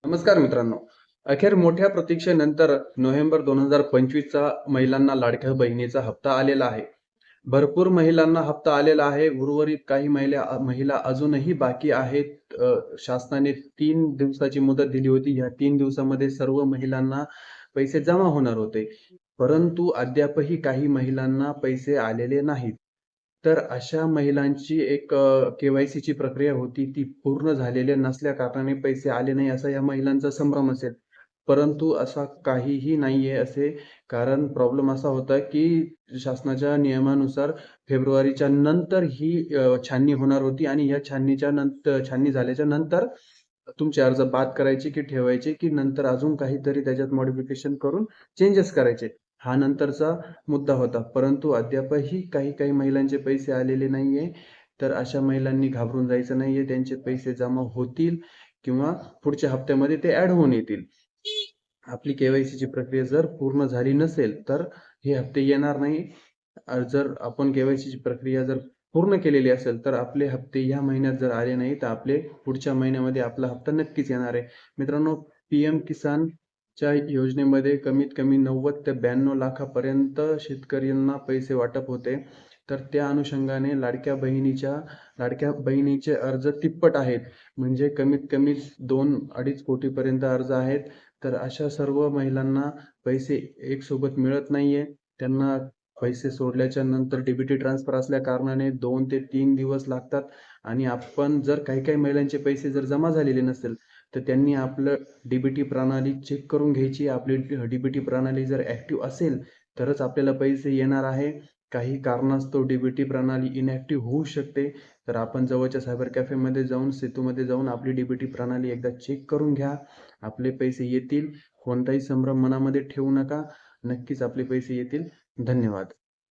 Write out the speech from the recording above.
नमस्कार मित्रांनो. अखेर मोठ्या प्रतीक्षेनंतर नोव्हेंबर 2025चा महिलांना लाडक्या बहिणीचा हप्ता आलेला आहे. भरपूर महिलांना हप्ता आलेला आहे. उर्वरित काही महिला अजूनही बाकी आहेत. शासनाने 3 दिवसाची मुदत दिली होती. या 3 दिवसामध्ये सर्व महिलांना पैसे जमा होणार होते. परंतु अद्यापही काही महिलांना पैसे आलेले नाहीत. तर अशा महिलांची एक के-वाय-सीची प्रक्रिया होती, ती पूर्ण झालेली नसल्या कारणाने पैसे आले नाही, असा या महिलांचा संभ्रम असेल. परंतु असा काहीही नाहीये असे, कारण प्रॉब्लेम असा होता, की शासनाच्या नियमानुसार फेब्रुवारीच्या नंतर ही छाननी होणार होती आणि या छाननी झाल्याच्या नंतर तुमचे अर्ज बाद करायचे की ठेवायचे, की नंतर अजून काहीतरी त्याच्यात मॉडिफिकेशन करून चेंजेस करायचे. हा नंतरचा मुद्दा होता. परंतु अद्यापही काही-काही महिलांचे पैसे आलेले नाहीये. तर अशा महिलांनी घाबरून जायचं नाहीये. त्यांचे पैसे जमा होतील किंवा पुढच्या हप्त्यामध्ये ते ॲड होऊन येतील. आपली के-वाय-सीची प्रक्रिया जर पूर्ण झाली नसेल, तर हे हप्ते येणार नाही. जर आपण के-वाय-सीची प्रक्रिया जर पूर्ण केलेली असेल, तर आपले हप्ते या महिन्यात जर आले नाही, तर आपले पुढच्या महिन्यामध्ये आपला हप्ता नक्कीच येणार आहे. मित्रांनो, पी-एम किसानच्या योजनेमध्ये कमीत कमी 90 ते 92 लाखापर्यंत शेतकऱ्यांना पैसे वाटप होते. तर त्या अनुषंगाने लाडक्या बहिणीचे अर्ज तिप्पट आहेत. म्हणजे कमीत कमी 2-2.5 कोटीपर्यंत अर्ज आहेत. तर अशा सर्व महिलांना पैसे एकसोबत मिळत नाहीये. त्यांना पैसे सोडल्याच्या नंतर डी-बी-टी ट्रान्सफर असल्या कारणाने 2 ते 3 दिवस लागतात आणि आपण जर काही-काही महिलांचे पैसे जर जमा झालेले नसेल, तर त्यांनी आपलं डी-बी-टी प्रणाली चेक करून घ्यायची. आपली डी-बी-टी प्रणाली जर ॲक्टिव्ह असेल, तरच आपल्याला पैसे येणार आहे. काही कारणास्तव डी-बी-टी प्रणाली इनॅक्टिव्ह होऊ शकते. तर आपण जवळच्या सायबर कॅफेमध्ये जाऊन, सेतूमध्ये जाऊन आपली डी-बी-टी प्रणाली एकदा चेक करून घ्या. आपले पैसे येतील. कोणताही संभ्रम मनामध्ये ठेवू नका. नक्कीच आपले पैसे येतील. धन्यवाद.